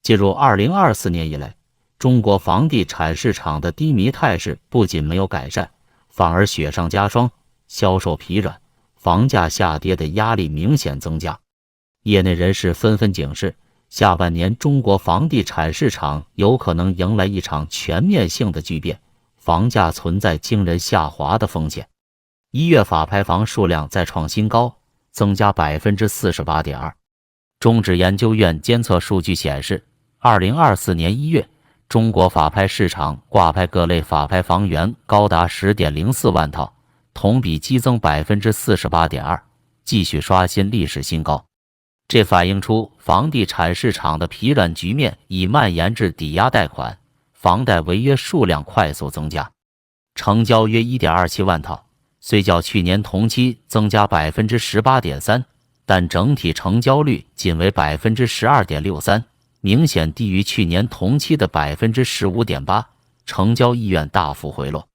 进入2024年以来，中国房地产市场的低迷态势不仅没有改善，反而雪上加霜，销售疲软，房价下跌的压力明显增加。业内人士纷纷警示，下半年中国房地产市场有可能迎来一场全面性的巨变，房价存在惊人下滑的风险。1月法拍房数量再创新高，增加 48.2%。中指研究院监测数据显示，2024年1月，中国法拍市场挂牌各类法拍房源高达 10.04 万套，同比激增 48.2%， 继续刷新历史新高。这反映出房地产市场的疲软局面已蔓延至抵押贷款、房贷违约数量快速增加，成交约 1.27 万套，虽较去年同期增加 18.3%， 但整体成交率仅为 12.63%， 明显低于去年同期的 15.8%， 成交意愿大幅回落。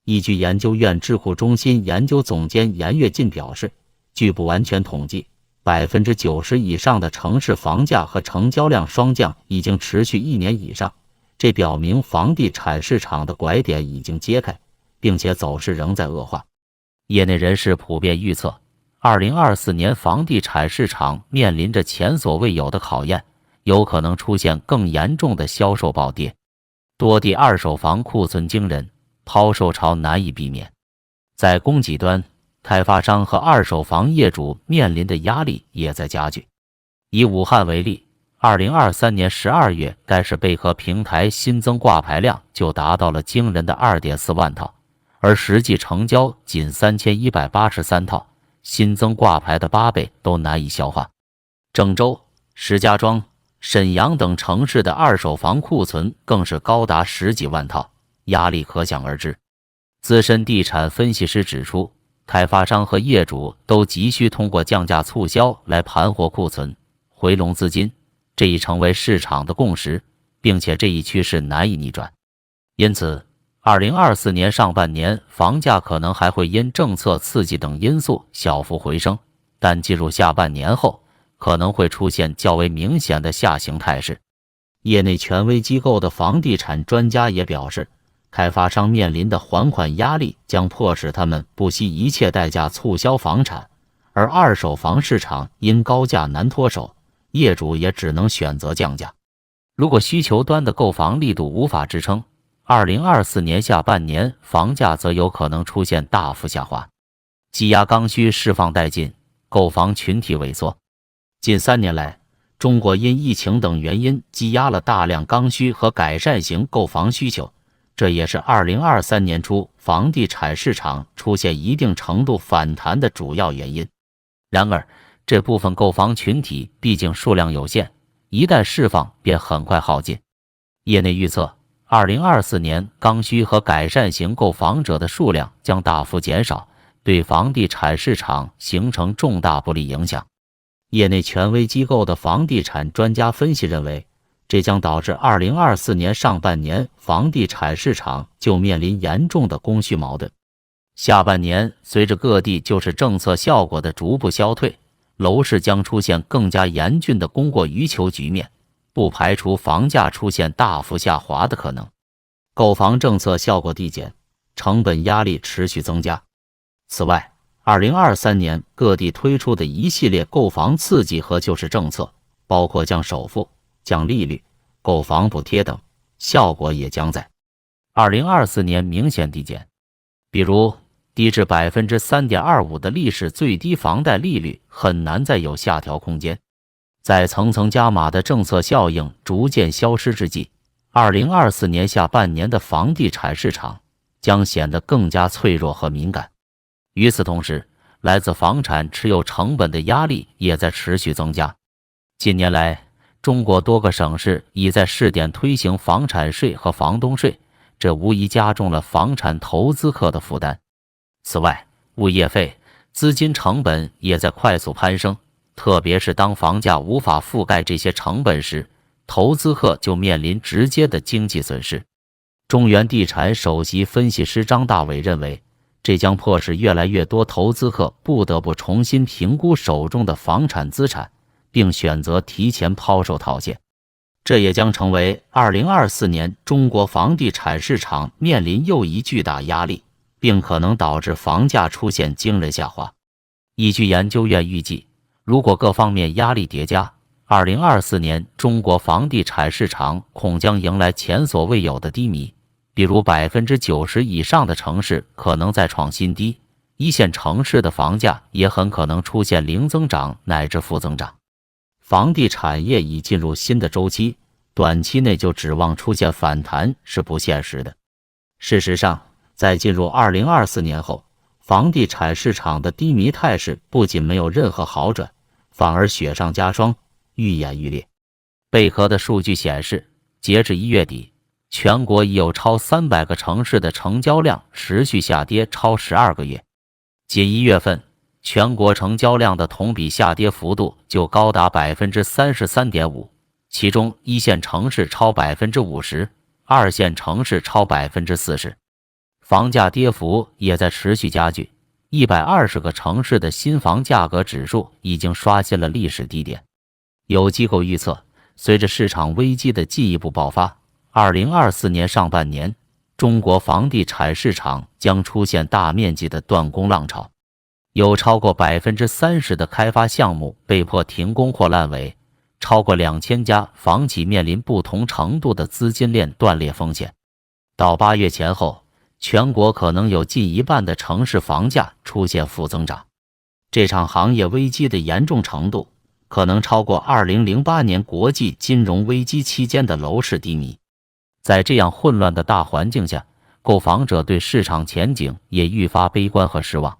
依据研究院智库中心研究总监严跃进表示，据不完全统计，90%以上的城市房价和成交量双降已经持续1年以上，这表明房地产市场的拐点已经揭开，并且走势仍在恶化。业内人士普遍预测，2024年房地产市场面临着前所未有的考验，有可能出现更严重的销售暴跌。多地二手房库存惊人，抛售潮难以避免。在供给端，开发商和二手房业主面临的压力也在加剧。以武汉为例，2023年12月，该市贝壳平台新增挂牌量就达到了惊人的 2.4 万套，而实际成交仅3183套，新增挂牌的8倍都难以消化。郑州、石家庄、沈阳等城市的二手房库存更是高达10几万套，压力可想而知。资深地产分析师指出，开发商和业主都急需通过降价促销来盘活库存，回笼资金，这已成为市场的共识，并且这一趋势难以逆转。因此，2024年上半年房价可能还会因政策刺激等因素小幅回升，但进入下半年后，可能会出现较为明显的下行态势。业内权威机构的房地产专家也表示，开发商面临的还款压力将迫使他们不惜一切代价促销房产，而二手房市场因高价难脱手，业主也只能选择降价。如果需求端的购房力度无法支撑，2024年下半年房价则有可能出现大幅下滑。积压刚需释放殆尽，购房群体萎缩。近3年来，中国因疫情等原因积压了大量刚需和改善型购房需求，这也是2023年初房地产市场出现一定程度反弹的主要原因。然而，这部分购房群体毕竟数量有限，一旦释放便很快耗尽。业内预测，2024年刚需和改善型购房者的数量将大幅减少，对房地产市场形成重大不利影响。业内权威机构的房地产专家分析认为，这将导致2024年上半年房地产市场就面临严重的供需矛盾。下半年随着各地救市政策效果的逐步消退，楼市将出现更加严峻的供过于求局面，不排除房价出现大幅下滑的可能。购房政策效果递减，成本压力持续增加。此外，2023年各地推出的一系列购房刺激和救市政策，包括降首付、降利率、购房补贴等，效果也将在2024年明显递减。比如，低至 3.25% 的历史最低房贷利率很难再有下调空间。在层层加码的政策效应逐渐消失之际，2024年下半年的房地产市场将显得更加脆弱和敏感。与此同时，来自房产持有成本的压力也在持续增加。近年来，中国多个省市已在试点推行房产税和房东税，这无疑加重了房产投资客的负担。此外，物业费、资金成本也在快速攀升，特别是当房价无法覆盖这些成本时，投资客就面临直接的经济损失。中原地产首席分析师张大伟认为，这将迫使越来越多投资客不得不重新评估手中的房产资产，并选择提前抛售套现。这也将成为2024年中国房地产市场面临又一巨大压力，并可能导致房价出现惊人下滑。依据研究院预计，如果各方面压力叠加，2024年中国房地产市场恐将迎来前所未有的低迷，比如90%以上的城市可能再创新低，一线城市的房价也很可能出现零增长乃至负增长。房地产业已进入新的周期，短期内就指望出现反弹是不现实的。事实上，在进入2024年后，房地产市场的低迷态势不仅没有任何好转，反而雪上加霜，愈演愈烈。贝壳的数据显示，截至1月底，全国已有超300个城市的成交量持续下跌超12个月。仅1月份，全国成交量的同比下跌幅度就高达 33.5%， 其中一线城市超 50%， 二线城市超 40%。房价跌幅也在持续加剧，120个城市的新房价格指数已经刷新了历史低点。有机构预测，随着市场危机的进一步爆发，2024年上半年，中国房地产市场将出现大面积的断供浪潮，有超过 30% 的开发项目被迫停工或烂尾，超过2000家房企面临不同程度的资金链断裂风险。到8月前后，全国可能有近一半的城市房价出现负增长。这场行业危机的严重程度可能超过2008年国际金融危机期间的楼市低迷。在这样混乱的大环境下，购房者对市场前景也愈发悲观和失望。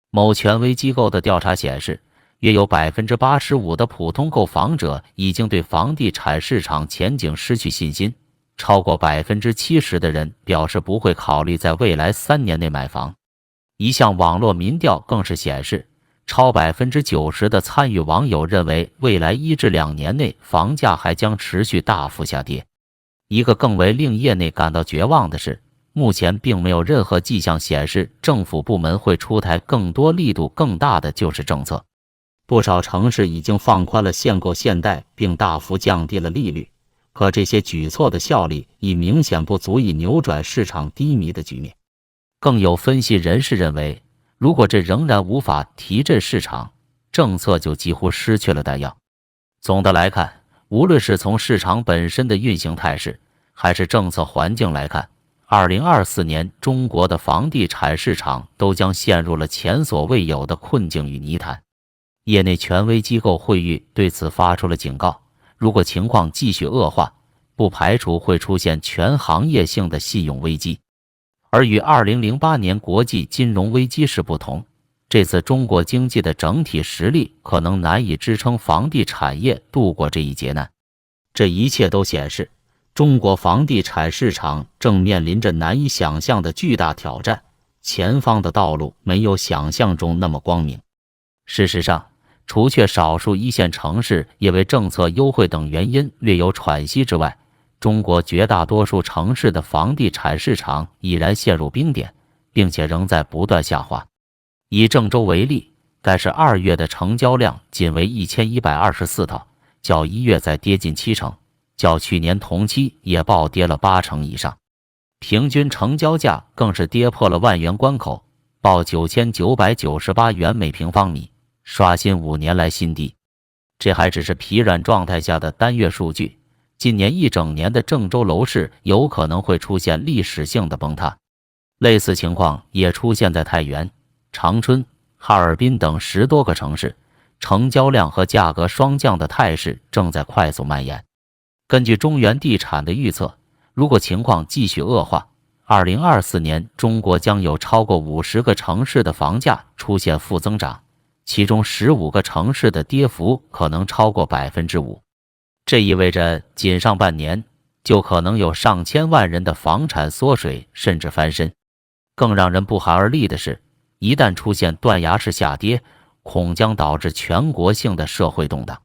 某权威机构的调查显示，约有 85% 的普通购房者已经对房地产市场前景失去信心，超过 70% 的人表示不会考虑在未来3年内买房。一项网络民调更是显示，超 90% 的参与网友认为未来1至2年内房价还将持续大幅下跌。一个更为令业内感到绝望的是，目前并没有任何迹象显示政府部门会出台更多力度更大的救市政策。不少城市已经放宽了限购限贷，并大幅降低了利率，可这些举措的效力已明显不足以扭转市场低迷的局面。更有分析人士认为，如果这仍然无法提振市场，政策就几乎失去了弹药。总的来看，无论是从市场本身的运行态势，还是政策环境来看，2024年中国的房地产市场都将陷入了前所未有的困境与泥潭。业内权威机构惠誉对此发出了警告，如果情况继续恶化，不排除会出现全行业性的信用危机。而与2008年国际金融危机时不同，这次中国经济的整体实力可能难以支撑房地产业度过这一劫难。这一切都显示，中国房地产市场正面临着难以想象的巨大挑战，前方的道路没有想象中那么光明。事实上，除却少数一线城市也为政策优惠等原因略有喘息之外，中国绝大多数城市的房地产市场已然陷入冰点，并且仍在不断下滑。以郑州为例，该市2月的成交量仅为1124套，较1月再跌近70%，较去年同期也暴跌了80%以上。平均成交价更是跌破了万元关口，报9998元每平方米，刷新5年来新低。这还只是疲软状态下的单月数据，今年一整年的郑州楼市有可能会出现历史性的崩塌。类似情况也出现在太原、长春、哈尔滨等10多个城市，成交量和价格双降的态势正在快速蔓延。根据中原地产的预测，如果情况继续恶化，2024年中国将有超过50个城市的房价出现负增长，其中15个城市的跌幅可能超过 5%。 这意味着仅上半年就可能有上千万人的房产缩水甚至翻身。更让人不寒而栗的是，一旦出现断崖式下跌，恐将导致全国性的社会动荡。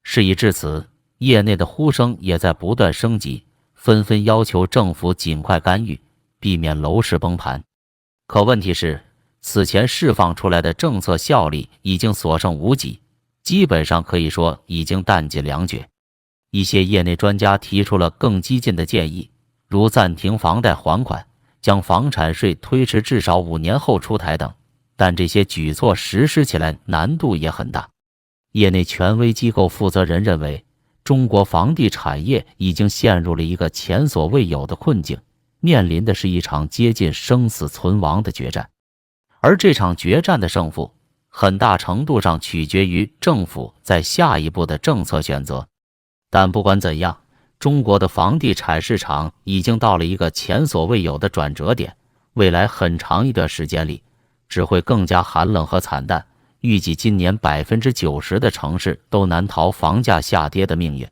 事已至此，业内的呼声也在不断升级，纷纷要求政府尽快干预，避免楼市崩盘。可问题是，此前释放出来的政策效力已经所剩无几，基本上可以说已经弹尽粮绝。一些业内专家提出了更激进的建议，如暂停房贷还款、将房产税推迟至少5年后出台等，但这些举措实施起来难度也很大。业内权威机构负责人认为，中国房地产业已经陷入了一个前所未有的困境，面临的是一场接近生死存亡的决战。而这场决战的胜负，很大程度上取决于政府在下一步的政策选择。但不管怎样，中国的房地产市场已经到了一个前所未有的转折点，未来很长一段时间里，只会更加寒冷和惨淡。预计今年90%的城市都难逃房价下跌的命运。